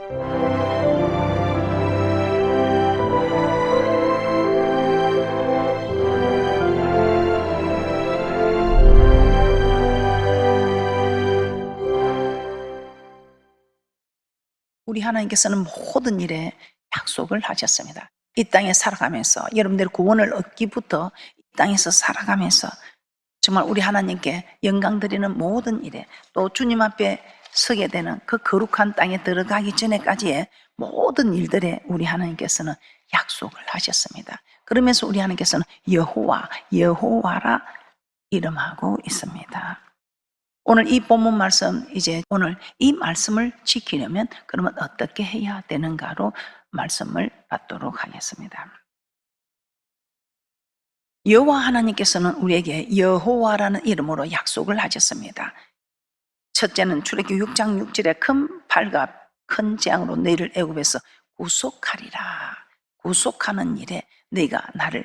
우리 하나님께서는 모든 일에 약속을 하셨습니다. 이 땅에 살아가면서 여러분들의 구원을 얻기부터 이 땅에서 살아가면서 정말 우리 하나님께 영광 드리는 모든 일에 또 주님 앞에 서게 되는 그 거룩한 땅에 들어가기 전에까지의 모든 일들에 우리 하나님께서는 약속을 하셨습니다. 그러면서 우리 하나님께서는 여호와, 여호와라 이름하고 있습니다. 오늘 이 본문 말씀, 이제 오늘 이 말씀을 지키려면 그러면 어떻게 해야 되는가로 말씀을 받도록 하겠습니다. 여호와 하나님께서는 우리에게 여호와라는 이름으로 약속을 하셨습니다. 첫째는 출애굽기 6장 6절에 큰 팔과 큰 재앙으로 너희를 애굽에서 구속하리라. 구속하는 일에 너희가 나를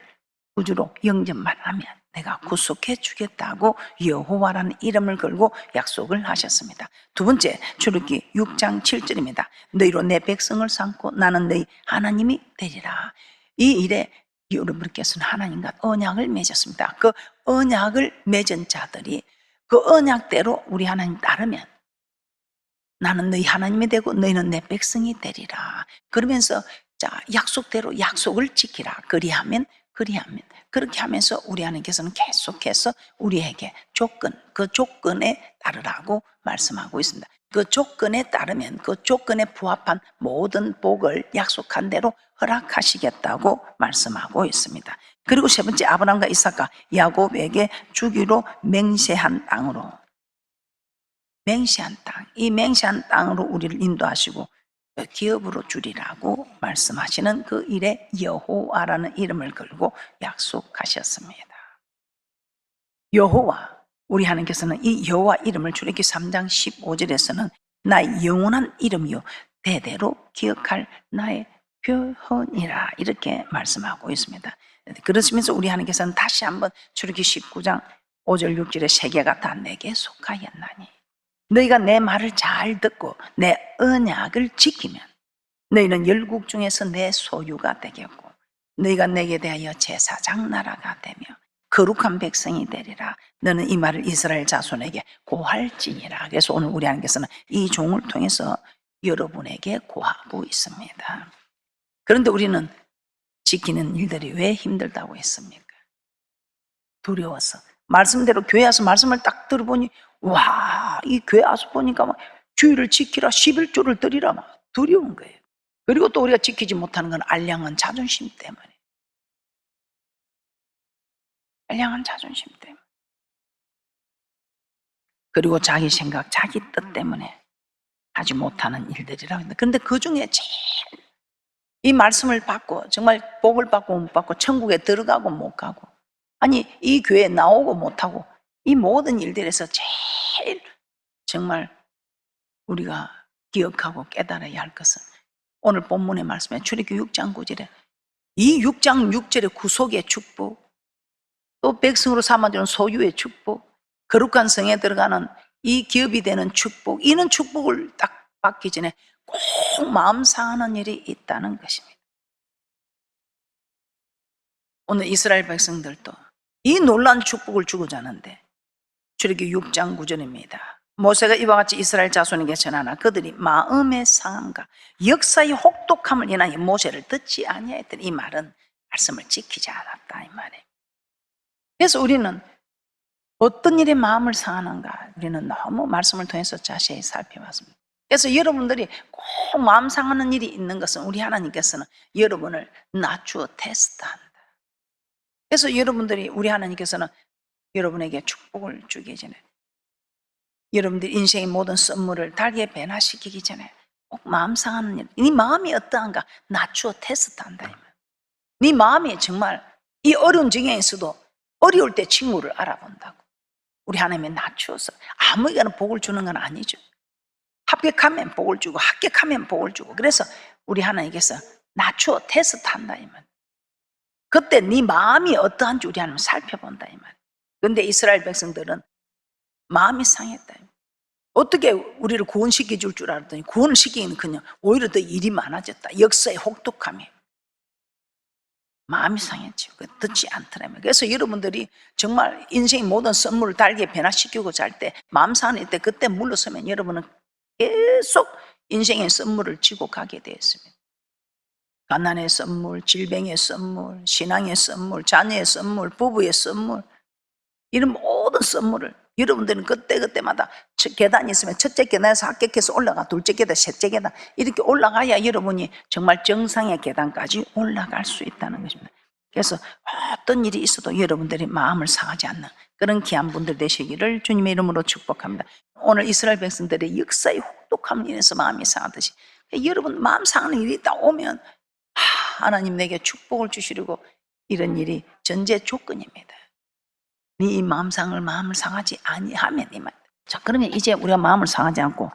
구주로 영접만 하면 내가 구속해 주겠다고 여호와라는 이름을 걸고 약속을 하셨습니다. 두 번째, 출애굽기 6장 7절입니다. 너희로 내 백성을 삼고 나는 너희 하나님이 되리라. 이 일에 여러분께서는 하나님과 언약을 맺었습니다. 그 언약을 맺은 자들이 그 언약대로 우리 하나님 따르면 나는 너희 하나님이 되고 너희는 내 백성이 되리라. 그러면서 자, 약속대로 약속을 지키라. 그리하면 그렇게 하면서 우리 하나님께서는 계속해서 우리에게 조건, 그 조건에 따르라고 말씀하고 있습니다. 그 조건에 따르면 그 조건에 부합한 모든 복을 약속한 대로 허락하시겠다고 말씀하고 있습니다. 그리고 세 번째, 아브라함과 이삭과 야곱에게 주기로 맹세한 땅으로, 맹세한 땅, 이 맹세한 땅으로 우리를 인도하시고 기업으로 주리라고 말씀하시는 그 일에 여호와라는 이름을 걸고 약속하셨습니다. 여호와, 우리 하나님께서는 이 여호와 이름을 출애굽기 3장 15절에서는 나의 영원한 이름이요 대대로 기억할 나의 표현이라 이렇게 말씀하고 있습니다. 그러시면서 우리 하나님께서는 다시 한번 출애굽기 19장 5절 6절에 세계가 다 내게 속하였나니 너희가 내 말을 잘 듣고 내 언약을 지키면 너희는 열국 중에서 내 소유가 되겠고 너희가 내게 대하여 제사장 나라가 되며 거룩한 백성이 되리라. 너는 이 말을 이스라엘 자손에게 고할지니라. 그래서 오늘 우리 하나님께서는 이 종을 통해서 여러분에게 고하고 있습니다. 그런데 우리는 지키는 일들이 왜 힘들다고 했습니까? 두려워서. 말씀대로 교회 와서 말씀을 딱 들어보니 와, 이 교회 와서 보니까 막 주의를 지키라 11조를 드리라 막 두려운 거예요. 그리고 또 우리가 지키지 못하는 건 알량한 자존심 때문에. 알량한 자존심 때문에. 그리고 자기 생각, 자기 뜻 때문에 하지 못하는 일들이라고 합니다. 그런데 그 중에 제일 이 말씀을 받고 정말 복을 받고 못 받고 천국에 들어가고 못 가고 아니 이 교회에 나오고 못 하고 이 모든 일들에서 제일 정말 우리가 기억하고 깨달아야 할 것은 오늘 본문의 말씀에 출애굽기 6장 9절에 이 6장 6절의 구속의 축복 또 백성으로 삼아주는 소유의 축복 거룩한 성에 들어가는 이 기업이 되는 축복 이런 축복을 딱 받기 전에 꼭 마음 상하는 일이 있다는 것입니다. 오늘 이스라엘 백성들도 이 놀라운 축복을 주고자 하는데 출애굽기 6장 9절입니다. 모세가 이와 같이 이스라엘 자손에게 전하나 그들이 마음의 상함과 역사의 혹독함을 인하여 모세를 듣지 아니하였더니 이 말은 말씀을 지키지 않았다 이 말이에요. 그래서 우리는 어떤 일에 마음을 상하는가 우리는 너무 말씀을 통해서 자세히 살펴봤습니다. 그래서 여러분들이 꼭 마음 상하는 일이 있는 것은 우리 하나님께서는 여러분을 낮추어 테스트한다. 그래서 여러분들이 우리 하나님께서는 여러분에게 축복을 주기 전에 여러분들 인생의 모든 선물을 달게 변화시키기 전에 꼭 마음 상하는 일, 네 마음이 어떠한가 낮추어 테스트한다. 네 마음이 정말 이 어려운 정경에서도 어려울 때 친구를 알아본다고. 우리 하나님이 낮추어서 아무에게나 복을 주는 건 아니죠. 합격하면 복을 주고 합격하면 복을 주고 그래서 우리 하나님께서 낮추어 테스트한다 이 말. 그때 네 마음이 어떠한지 우리 하나님 살펴본다 이 말. 그런데 이스라엘 백성들은 마음이 상했다. 어떻게 우리를 구원시켜 줄 줄 알았더니 구원을 시키기는 그냥 오히려 더 일이 많아졌다. 역사의 혹독함이. 마음이 상했죠. 듣지 않더라면. 그래서 여러분들이 정말 인생의 모든 선물을 달게 변화시키고 잘 때, 마음 상할 때 그때 물러서면 여러분은 계속 인생의 선물을 지고 가게 되었습니다. 가난의 선물, 질병의 선물, 신앙의 선물, 자녀의 선물, 부부의 선물, 이런 모든 선물을 여러분들은 그때마다 계단이 있으면 첫째 계단에서 합격해서 올라가, 둘째 계단, 셋째 계단 이렇게 올라가야 여러분이 정말 정상의 계단까지 올라갈 수 있다는 것입니다. 그래서 어떤 일이 있어도 여러분들이 마음을 상하지 않는 그런 귀한 분들 되시기를 주님의 이름으로 축복합니다. 오늘 이스라엘 백성들의 역사의 혹독함 인해서 마음이 상하듯이 여러분 마음 상하는 일이 있다 오면 하나님 내게 축복을 주시려고 이런 일이 전제 조건입니다. 네 마음을 상하지 아니하면 이 말. 자, 그러면 이제 우리가 마음을 상하지 않고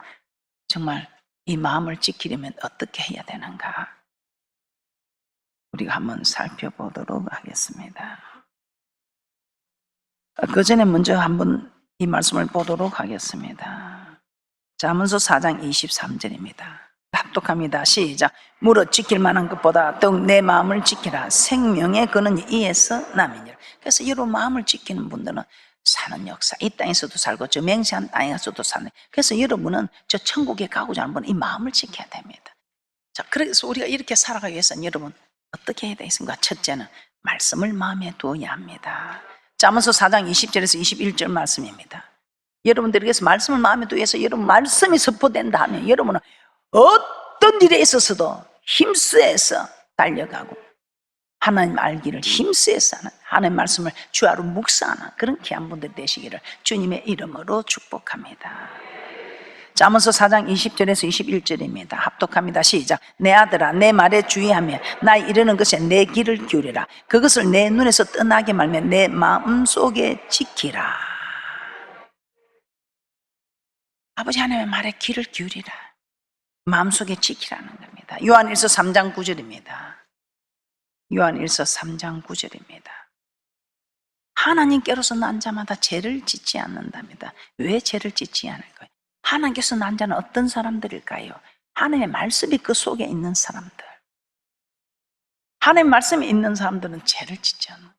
정말 이 마음을 지키려면 어떻게 해야 되는가? 우리가 한번 살펴보도록 하겠습니다. 그 전에 먼저 한번 이 말씀을 보도록 하겠습니다. 잠언서 4장 23절입니다. 합독합니다. 시작. 무릇 지킬 만한 것보다 더욱 내 마음을 지키라. 생명의 근원이 이에서 남이니라. 그래서 여러분 마음을 지키는 분들은 사는 역사, 이 땅에서도 살고 저 맹세한 땅에서도 사는. 그래서 여러분은 저 천국에 가고자 하는 분은 이 마음을 지켜야 됩니다. 자, 그래서 우리가 이렇게 살아가기 위해서는 여러분 어떻게 해야 되겠습니까? 첫째는 말씀을 마음에 두어야 합니다. 잠언서 4장 20절에서 21절 말씀입니다. 여러분들에게서 말씀을 마음에 두어서 여러분 말씀이 선포된다 하면 여러분은 어떤 일에 있어서도 힘쓰에서 달려가고 하나님 알기를 힘쓰에서 하는 하나님 말씀을 주하루 묵상하는 그런 귀한 분들 되시기를 주님의 이름으로 축복합니다. 잠언서 4장 20절에서 21절입니다. 합독합니다. 시작. 내 아들아 내 말에 주의하며 나 이르는 것에 내 귀를 기울이라. 그것을 내 눈에서 떠나게 말며 내 마음속에 지키라. 아버지 하나님의 말에 귀를 기울이라. 마음속에 지키라는 겁니다. 요한일서 3장 9절입니다. 요한일서 3장 9절입니다. 하나님께로서 난 자마다 죄를 짓지 않는답니다. 왜 죄를 짓지 않을까요? 하나님께서 난 자는 어떤 사람들일까요? 하나님의 말씀이 그 속에 있는 사람들. 하나님의 말씀이 있는 사람들은 죄를 짓지 않는.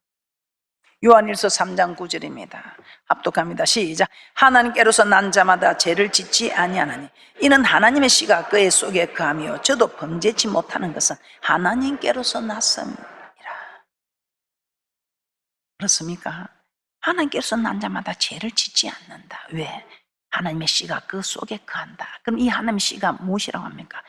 요한일서 3장 9절입니다. 합독합니다. 시작. 하나님께로서 난 자마다 죄를 짓지 아니하나니 이는 하나님의 씨가 그의 속에 거하며 저도 범죄치 못하는 것은 하나님께로서 났음이라. 그렇습니까? 하나님께서 난 자마다 죄를 짓지 않는다. 왜? 하나님의 씨가 그 속에 거한다. 그럼 이 하나님의 씨가 무엇이라고 합니까?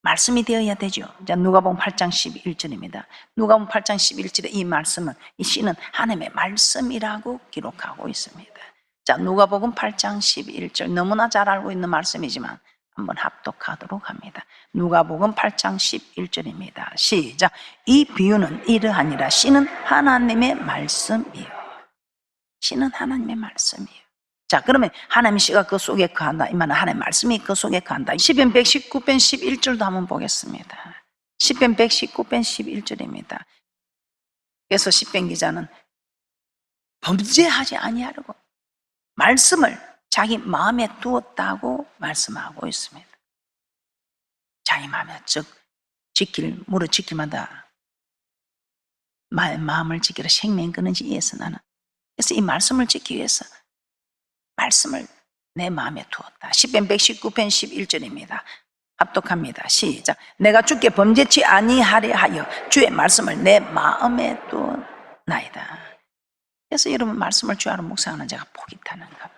말씀이 되어야 되죠. 자, 누가복음 8장 11절입니다. 누가복음 8장 11절에 이 말씀은, 이 씨는 하나님의 말씀이라고 기록하고 있습니다. 자, 누가복음 8장 11절 너무나 잘 알고 있는 말씀이지만 한번 합독하도록 합니다. 누가복음 8장 11절입니다. 시작. 이 비유는 이러하니라. 씨는 하나님의 말씀이요. 씨는 하나님의 말씀이요. 자, 그러면 하나님의 씨가 그 속에 거한다. 이 말은 하나님의 말씀이 그 속에 거한다. 시편 119편 11절도 한번 보겠습니다. 시편 119편 11절입니다. 그래서 시편 기자는 범죄하지 아니하려고 말씀을 자기 마음에 두었다고 말씀하고 있습니다. 자기 마음에 즉 무릇 지킬마다 마음을 지키라. 생명 끊는지 이해서 나는. 그래서 이 말씀을 지키기 위해서 말씀을 내 마음에 두었다. 시편 119편 11절입니다. 합독합니다. 시작. 내가 주께 범죄치 아니하려 하여 주의 말씀을 내 마음에 두나이다. 그래서 여러분 말씀을 주하로 묵상하는 자가 복이 타는 겁니다.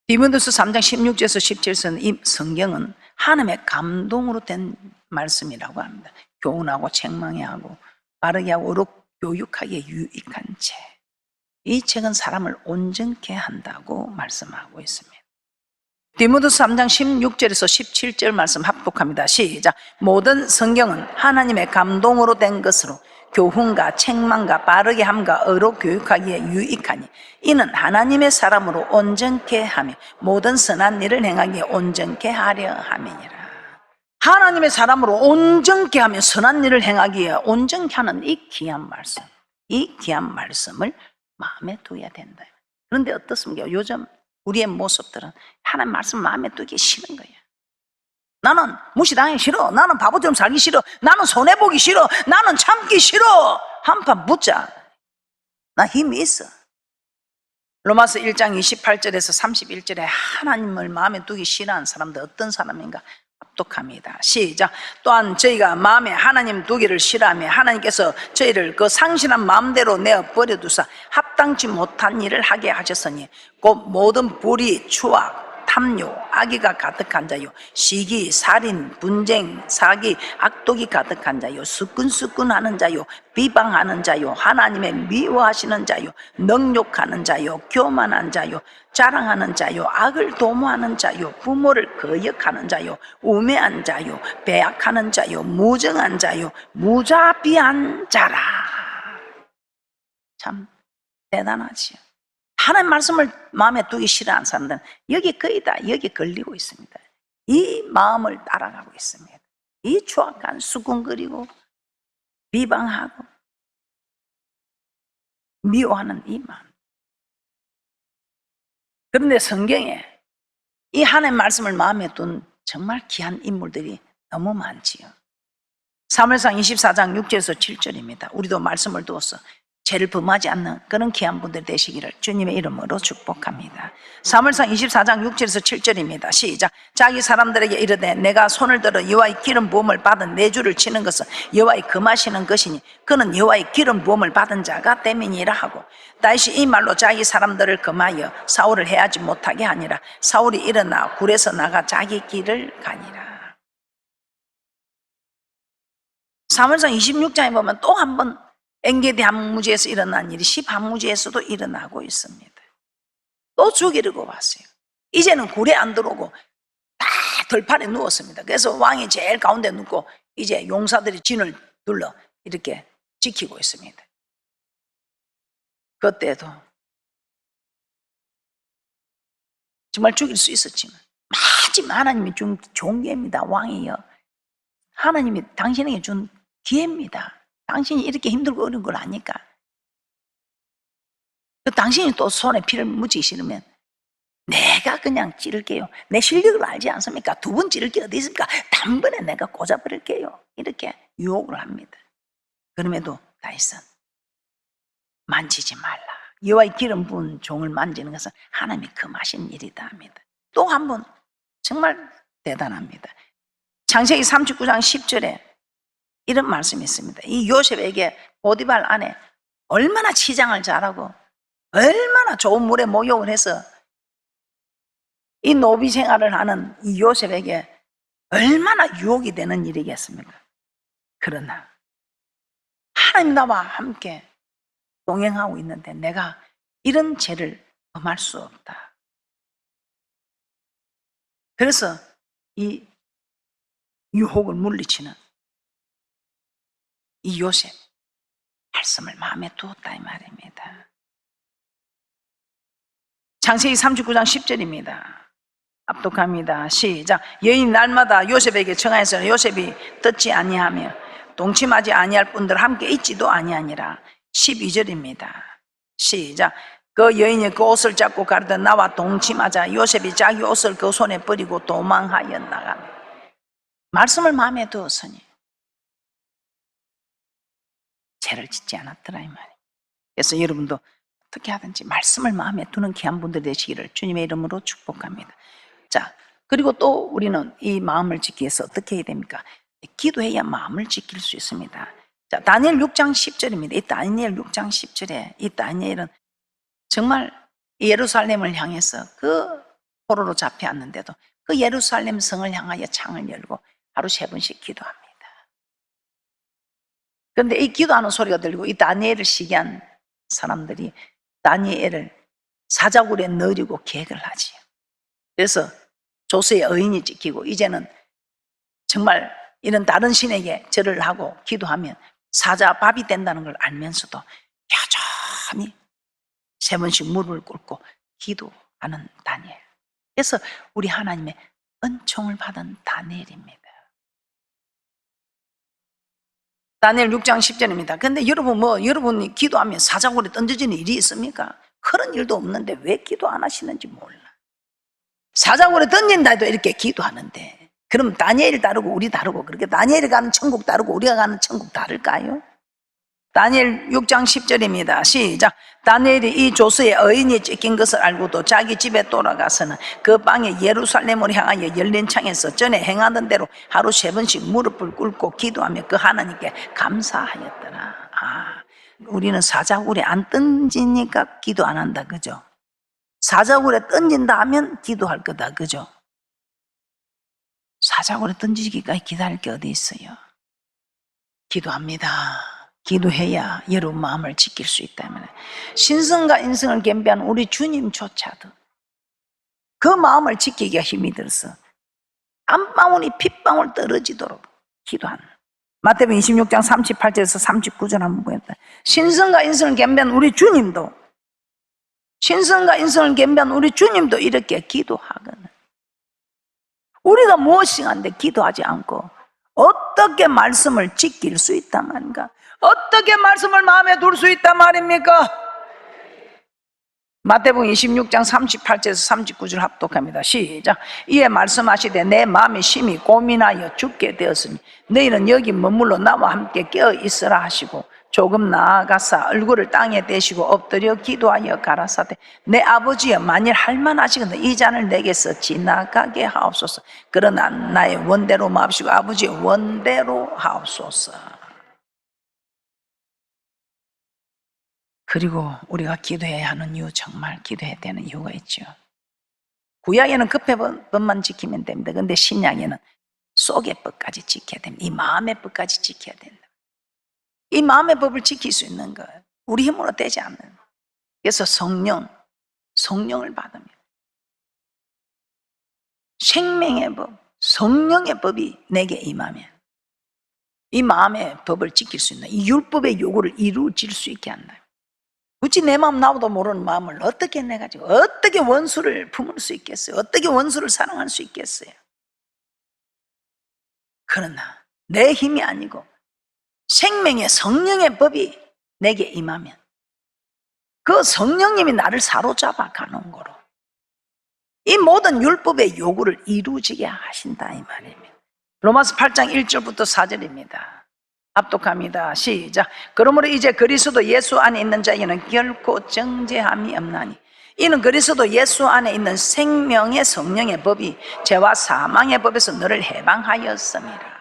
디모데후서 3장 16절에서 17절은 이 성경은 하나님의 감동으로 된 말씀이라고 합니다. 교훈하고 책망해 하고 바르게 하고 의롭 교육하기에 유익한 책. 이 책은 사람을 온전케 한다고 말씀하고 있습니다. 디모데후서 3장 16절에서 17절 말씀 합독합니다. 시작. 모든 성경은 하나님의 감동으로 된 것으로 교훈과 책망과 바르게 함과 의로 교육하기에 유익하니 이는 하나님의 사람으로 온전케 하며 모든 선한 일을 행하기에 온전케 하려 함이니라. 하나님의 사람으로 온전케 하며 선한 일을 행하기에 온전케 하는 이 귀한 말씀, 이 귀한 말씀을 마음에 둬야 된다. 그런데 어떻습니까? 요즘 우리의 모습들은 하나님 말씀 마음에 두기 싫은 거예요. 나는 무시당하기 싫어. 나는 바보처럼 살기 싫어. 나는 손해보기 싫어. 나는 참기 싫어. 한판 붙자. 나 힘이 있어. 로마서 1장 28절에서 31절에 하나님을 마음에 두기 싫어하는 사람들 어떤 사람인가 압독합니다. 시작. 또한 저희가 마음에 하나님 두기를 싫어하며 하나님께서 저희를 그 상실한 마음대로 내어 버려두사 합당치 못한 일을 하게 하셨으니 곧 모든 불의, 추악, 탐욕, 악의가 가득한 자요, 시기, 살인, 분쟁, 사기, 악독이 가득한 자요, 수근수근하는 자요, 비방하는 자요, 하나님의 미워하시는 자요, 능욕하는 자요, 교만한 자요, 자랑하는 자요, 악을 도모하는 자요, 부모를 거역하는 자요, 우매한 자요, 배약하는 자요, 무정한 자요, 무자비한 자라. 참 대단하지요. 하나님 말씀을 마음에 두기 싫어하는 사람들은 여기 거의 다 여기 걸리고 있습니다. 이 마음을 따라가고 있습니다. 이 추악한 수군거리고 비방하고 미워하는 이 마음. 그런데 성경에 이 하나님 말씀을 마음에 둔 정말 귀한 인물들이 너무 많지요. 사무엘상 24장 6절에서 7절입니다. 우리도 말씀을 두어서 죄를 범하지 않는 그런 귀한 분들 되시기를 주님의 이름으로 축복합니다. 사무엘상 24장 6절에서 7절입니다. 시작. 자기 사람들에게 이르되 내가 손을 들어 여호와의 기름 부음을 받은 내 주를 치는 것은 여호와의 금하시는 것이니 그는 여호와의 기름 부음을 받은 자가 땜이니라 하고, 다윗이 이 말로 자기 사람들을 금하여 사울을 해하지 못하게 하니라. 사울이 일어나 굴에서 나가 자기 길을 가니라. 사무엘상 26장에 보면 또 한 번 엔게디 한무지에서 일어난 일이 십 한무지에서도 일어나고 있습니다. 또 죽이려고 왔어요. 이제는 굴에 안 들어오고 다 들판에 누웠습니다. 그래서 왕이 제일 가운데 눕고 이제 용사들이 진을 둘러 이렇게 지키고 있습니다. 그때도 정말 죽일 수 있었지만 마지막 하나님이 준 종기입니다. 왕이요, 하나님이 당신에게 준 기회입니다. 당신이 이렇게 힘들고 어려운 걸 아니까. 당신이 또 손에 피를 묻히기 싫으면 내가 그냥 찌를게요. 내 실력을 알지 않습니까? 두 번 찌를 게 어디 있습니까? 단번에 내가 꽂아버릴게요. 이렇게 유혹을 합니다. 그럼에도 다윗은 만지지 말라. 여호와의 기름 부은 종을 만지는 것은 하나님이 금하신 일이다 합니다. 또 한 번 정말 대단합니다. 창세기 39장 10절에 이런 말씀이 있습니다. 이 요셉에게 보디발 아내 얼마나 치장을 잘하고 얼마나 좋은 물에 목욕을 해서 이 노비 생활을 하는 이 요셉에게 얼마나 유혹이 되는 일이겠습니까? 그러나 하나님 나와 함께 동행하고 있는데 내가 이런 죄를 범할 수 없다. 그래서 이 유혹을 물리치는 이 요셉 말씀을 마음에 두었다 이 말입니다. 창세기 39장 10절입니다. 압독합니다. 시작. 여인 날마다 요셉에게 청하여서 요셉이 듣지 아니하며 동침하지 아니할 분들 함께 있지도 아니하니라. 12절입니다. 시작. 그 여인이 그 옷을 잡고 가르되 나와 동침하자 요셉이 자기 옷을 그 손에 버리고 도망하여 나가며. 말씀을 마음에 두었으니 죄를 짓지 않았더라 이 말이에요. 그래서 여러분도 어떻게 하든지 말씀을 마음에 두는 귀한 분들 되시기를 주님의 이름으로 축복합니다. 자, 그리고 또 우리는 이 마음을 지키기 위해서 어떻게 해야 됩니까? 기도해야 마음을 지킬 수 있습니다. 자, 다니엘 6장 10절입니다. 이 다니엘 6장 10절에 이 다니엘은 정말 예루살렘을 향해서 그 포로로 잡혀왔는데도 그 예루살렘 성을 향하여 창을 열고 하루 3번씩 기도합니다. 그런데 이 기도하는 소리가 들리고 이 다니엘을 시기한 사람들이 다니엘을 사자굴에 넣으려고 계획을 하지요. 그래서 조서의 의인이 찍히고 이제는 정말 이런 다른 신에게 절을 하고 기도하면 사자밥이 된다는 걸 알면서도 여전히 3번씩 무릎을 꿇고 기도하는 다니엘. 그래서 우리 하나님의 은총을 받은 다니엘입니다. 다니엘 6장 10절입니다. 근데 여러분이 기도하면 사자굴에 던져지는 일이 있습니까? 그런 일도 없는데 왜 기도 안 하시는지 몰라. 사자굴에 던진다 해도 이렇게 기도하는데, 그럼 다니엘이 다르고 우리 다르고, 그렇게 다니엘이 가는 천국 다르고 우리가 가는 천국 다를까요? 다니엘 6장 10절입니다. 시작. 다니엘이 이 조서에 어인이 찍힌 것을 알고도 자기 집에 돌아가서는 그 방에 예루살렘을 향하여 열린 창에서 전에 행하던 대로 하루 3번씩 무릎을 꿇고 기도하며 그 하나님께 감사하였더라. 우리는 사자굴에 안 던지니까 기도 안 한다, 그죠? 사자굴에 던진다 하면 기도할 거다, 그죠? 사자굴에 던지기까지 기다릴 게 어디 있어요? 기도합니다. 기도해야 여러분 마음을 지킬 수 있다면, 신성과 인성을 겸비한 우리 주님조차도 그 마음을 지키기가 힘이 들어서 한 방울이 핏방울 떨어지도록 기도하는, 마태복음 26장 38절에서 39절 한번 보겠다. 신성과 인성을 겸비한 우리 주님도, 신성과 인성을 겸비한 우리 주님도 이렇게 기도하거든. 우리가 무엇인가인데 기도하지 않고 어떻게 말씀을 지킬 수 있단 말인가? 어떻게 말씀을 마음에 둘 수 있단 말입니까? 마태복음 26장 38절에서 39절 합독합니다. 시작. 이에 말씀하시되 내 마음이 심히 고민하여 죽게 되었으니 너희는 여기 머물러 나와 함께 깨어 있으라 하시고, 조금 나아가사 얼굴을 땅에 대시고 엎드려 기도하여 가라사대 내 아버지여, 만일 할만하시거든 이 잔을 내게서 지나가게 하옵소서. 그러나 나의 원대로 마옵시고 아버지의 원대로 하옵소서. 그리고 우리가 기도해야 하는 이유, 정말 기도해야 되는 이유가 있죠. 구약에는 급회법만 지키면 됩니다. 그런데 신약에는 속의 법까지 지켜야 됩니다. 이 마음의 법까지 지켜야 된다. 이 마음의 법을 지킬 수 있는 것, 우리 힘으로 되지 않는. 그래서 성령을 받으면, 생명의 법, 성령의 법이 내게 임하면 이 마음의 법을 지킬 수 있는, 이 율법의 요구를 이루어질 수 있게 한다. 굳이 내 마음 나보다 모르는 마음을 어떻게 내가지고 어떻게 원수를 품을 수 있겠어요? 어떻게 원수를 사랑할 수 있겠어요? 그러나 내 힘이 아니고 생명의 성령의 법이 내게 임하면 그 성령님이 나를 사로잡아 가는 거로 이 모든 율법의 요구를 이루어지게 하신다, 이 말입니다. 로마서 8장 1절부터 4절입니다. 합독합니다. 시작. 그러므로 이제 그리스도 예수 안에 있는 자에게는 결코 정죄함이 없나니 이는 그리스도 예수 안에 있는 생명의 성령의 법이 죄와 사망의 법에서 너를 해방하였습니다.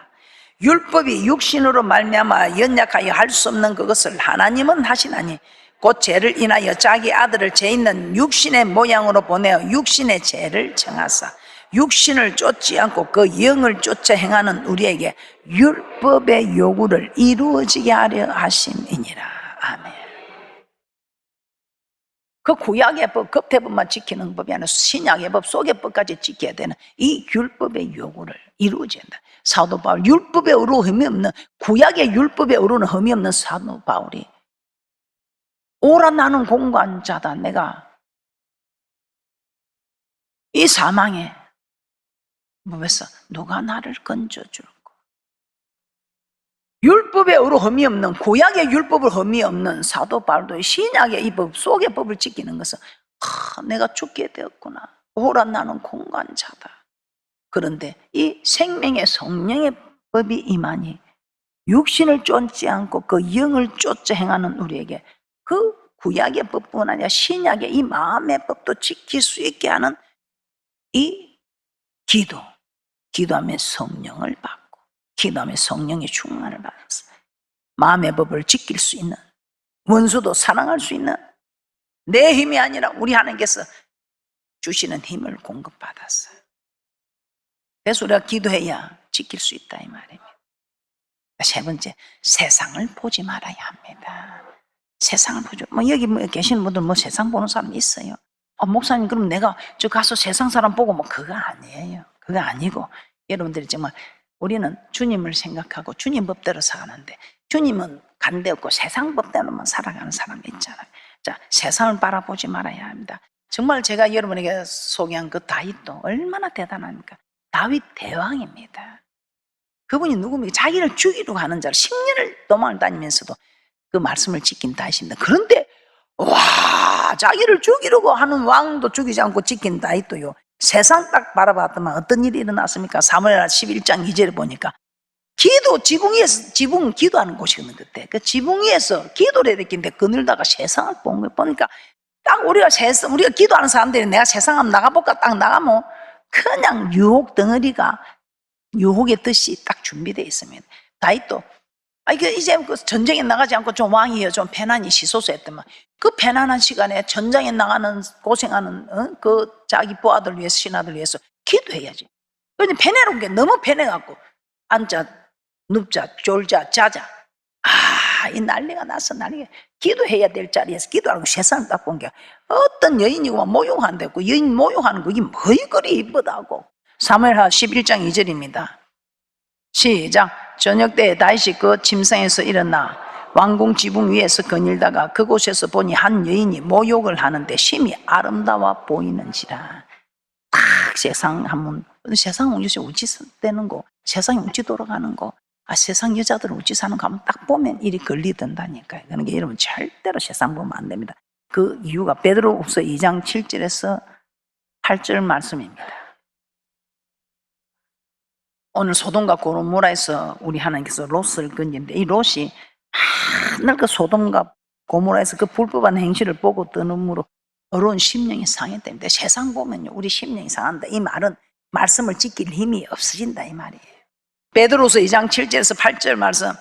율법이 육신으로 말미암아 연약하여 할 수 없는 그것을 하나님은 하시나니 곧 죄를 인하여 자기 아들을 죄 있는 육신의 모양으로 보내어 육신의 죄를 정하사 육신을 쫓지 않고 그 영을 쫓아 행하는 우리에게 율법의 요구를 이루어지게 하려 하심이니라. 아멘. 그 구약의 법, 급태법만 지키는 법이 아니라 신약의 법, 속의 법까지 지켜야 되는 이 율법의 요구를 이루어져야 한다. 사도 바울, 율법의 의로 흠이 없는, 구약의 율법의 의로는 흠이 없는 사도 바울이 오라 나는 공관자다. 내가 이 사망에 법에서 누가 나를 건져줄까? 율법의 의로 흠이 없는, 구약의 율법을 흠이 없는 사도 바울도 신약의 이 법, 속의 법을 지키는 것은 내가 죽게 되었구나. 오라 나는 공관자다. 그런데 이 생명의 성령의 법이 임하니 육신을 쫓지 않고 그 영을 쫓아 행하는 우리에게 그 구약의 법뿐 아니라 신약의 이 마음의 법도 지킬 수 있게 하는 이 기도하면 성령을 받고, 기도하면 성령의 충만을 받았어요. 마음의 법을 지킬 수 있는, 원수도 사랑할 수 있는, 내 힘이 아니라 우리 하나님께서 주시는 힘을 공급받았어요. 그래서 우리가 기도해야 지킬 수 있다, 이 말입니다. 세 번째, 세상을 보지 말아야 합니다. 세상을 보죠. 여기 계시는 분들 세상 보는 사람 있어요? 목사님, 그럼 내가 저 가서 세상 사람 보고 그거 아니에요. 그거 아니고, 여러분들이 정말 우리는 주님을 생각하고 주님 법대로 사는데, 주님은 간데 없고 세상 법대로만 살아가는 사람이 있잖아요. 자, 세상을 바라보지 말아야 합니다. 정말 제가 여러분에게 소개한 그 다윗도 얼마나 대단합니까? 다윗 대왕입니다. 그분이 누굽니까? 자기를 죽이려고 하는 자를 10년을 도망을 다니면서도 그 말씀을 지킨 다윗입니다. 그런데 자기를 죽이려고 하는 왕도 죽이지 않고 지킨 다윗도요, 세상 딱 바라봤더만 어떤 일이 일어났습니까? 사무엘하 11장 2절에 보니까 지붕 위에서, 지붕은 기도하는 곳이거든, 그때. 그 지붕 위에서 기도를 해야 되는데 그늘다가 세상을 본 거예요. 보니까 딱 우리가 기도하는 사람들이 내가 세상 한번 나가볼까 딱 나가면 그냥 유혹 덩어리가 유혹의 뜻이 딱 준비되어 있습니다. 다윗도 이제 그 전쟁에 나가지 않고 좀 왕이여 좀 편안히 쉬소서 했더만 그 편안한 시간에 전장에 나가는 고생하는 그 자기 부하들 위해서 신하들 위해서 기도해야지. 근데 편해놓은 게 너무 편해갖고 앉자 눕자 졸자 자자 이 난리가 나서 난리가. 기도해야 될 자리에서 기도하고 세상을 딱 본 게 어떤 여인이고 모욕한다고 여인 모욕하는 거 이게 뭐이 그리 이쁘다고. 사무엘하 11장 2절입니다 시작. 저녁 때에 다윗이 그 침상에서 일어나 왕궁 지붕 위에서 거닐다가 그곳에서 보니 한 여인이 모욕을 하는데 심히 아름다워 보이는지라. 딱 세상 한번 세상 요새 우찌 되는 거 세상이 우찌 돌아가는 거 세상 여자들은 우찌 사는 거 한번 딱 보면 일이 걸리던다니까요. 그러니까 여러분 절대로 세상 보면 안 됩니다. 그 이유가 베드로후서 2장 7절에서 8절 말씀입니다. 오늘 소돔과 고모라에서 우리 하나님께서 롯을 건지는데 이 롯이 맨날 그 소돔과 고모라에서 그 불법한 행실을 보고 떠넘으로 어려운 심령이 상했답니다. 세상 보면요 우리 심령이 상한다. 이 말은 말씀을 지킬 힘이 없어진다 이 말이에요. 베드로서 2장 7절에서 8절 말씀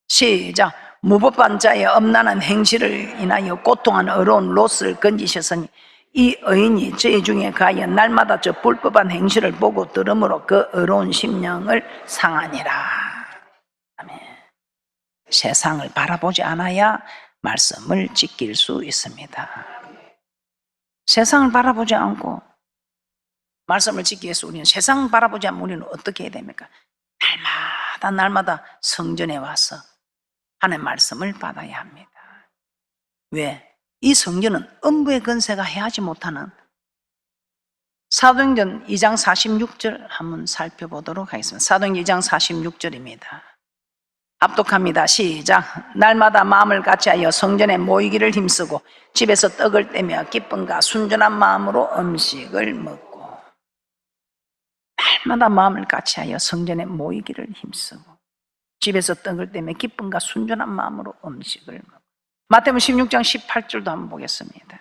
시작. 무법한 자의 엄난한 행실을 인하여 고통하는 어려운 롯을 건지셨으니 이 의인이 저희 중에 가여 날마다 저 불법한 행실을 보고 들으므로 그 어려운 심령을 상하니라. 아멘. 세상을 바라보지 않아야 말씀을 지킬 수 있습니다. 세상을 바라보지 않고 말씀을 지키기 위해서 우리는 세상을 바라보지 않으면 우리는 어떻게 해야 됩니까? 날마다 성전에 와서 하나님의 말씀을 받아야 합니다. 왜? 이 성전은 음부의 권세가 해하지 못하는 사도행전 2장 46절 한번 살펴보도록 하겠습니다. 사도행전 2장 46절입니다. 합독합니다. 시작. 날마다 마음을 같이하여 성전에 모이기를 힘쓰고 집에서 떡을 떼며 기쁨과 순전한 마음으로 음식을 먹고. 날마다 마음을 같이하여 성전에 모이기를 힘쓰고 집에서 떡을 떼며 기쁨과 순전한 마음으로 음식을 먹고. 마태복음 16장 18절도 한번 보겠습니다.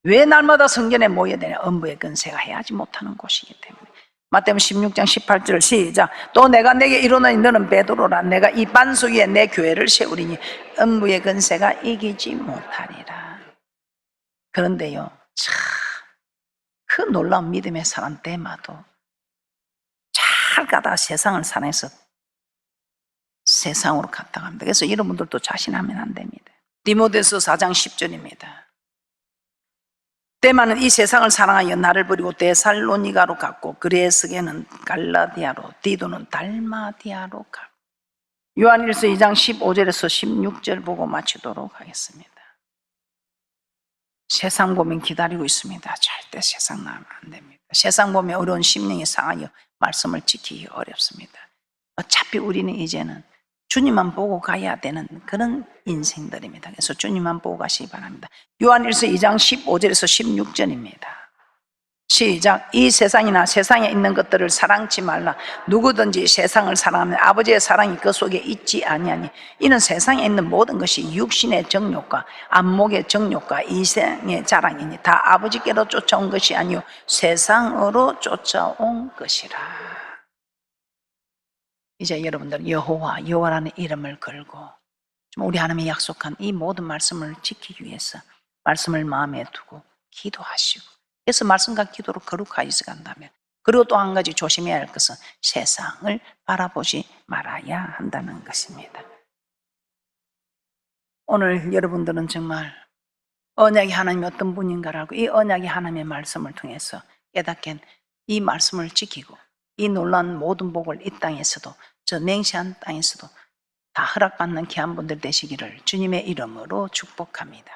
왜 날마다 성전에 모여야 되냐? 음부의 권세가 해하지 못하는 곳이기 때문에. 마태복음 16장 18절 시작. 또 내가 내게 이르노니 너는 베드로라. 내가 이 반석 위에 내 교회를 세우리니 음부의 권세가 이기지 못하리라. 그런데요 그 놀라운 믿음의 사람 때마도 잘 가다가 세상을 사랑해서 세상으로 갔다가 합니다. 그래서 이런 분들도 자신하면 안 됩니다. 디모데서 4장 10절입니다. 데마는 이 세상을 사랑하여 나를 버리고 데살로니가로 갔고 그레스게는 갈라디아로 디도는 달마디아로 갔고. 요한일서 2장 15절에서 16절 보고 마치도록 하겠습니다. 세상 보면 기다리고 있습니다. 절대 세상 나가면 안 됩니다. 세상 보면 어려운 심령이 상하여 말씀을 지키기 어렵습니다. 어차피 우리는 이제는 주님만 보고 가야 되는 그런 인생들입니다. 그래서 주님만 보고 가시기 바랍니다. 요한일서 2장 15절에서 16절입니다. 시작. 이 세상이나 세상에 있는 것들을 사랑치 말라. 누구든지 세상을 사랑하면 아버지의 사랑이 그 속에 있지 아니하니 이는 세상에 있는 모든 것이 육신의 정욕과 안목의 정욕과 이생의 자랑이니 다 아버지께로 쫓아온 것이 아니요 세상으로 쫓아온 것이라. 이제 여러분들 여호와라는 이름을 걸고 우리 하나님이 약속한 이 모든 말씀을 지키기 위해서 말씀을 마음에 두고 기도하시고, 그래서 말씀과 기도로 거룩하여서 간다면, 그리고 또 한 가지 조심해야 할 것은 세상을 바라보지 말아야 한다는 것입니다. 오늘 여러분들은 정말 언약의 하나님이 어떤 분인가를 알고 이 언약의 하나님의 말씀을 통해서 깨닫게 이 말씀을 지키고 이 놀라운 모든 복을 이 땅에서도 저 맹세한 땅에서도 다 허락받는 귀한 분들 되시기를 주님의 이름으로 축복합니다.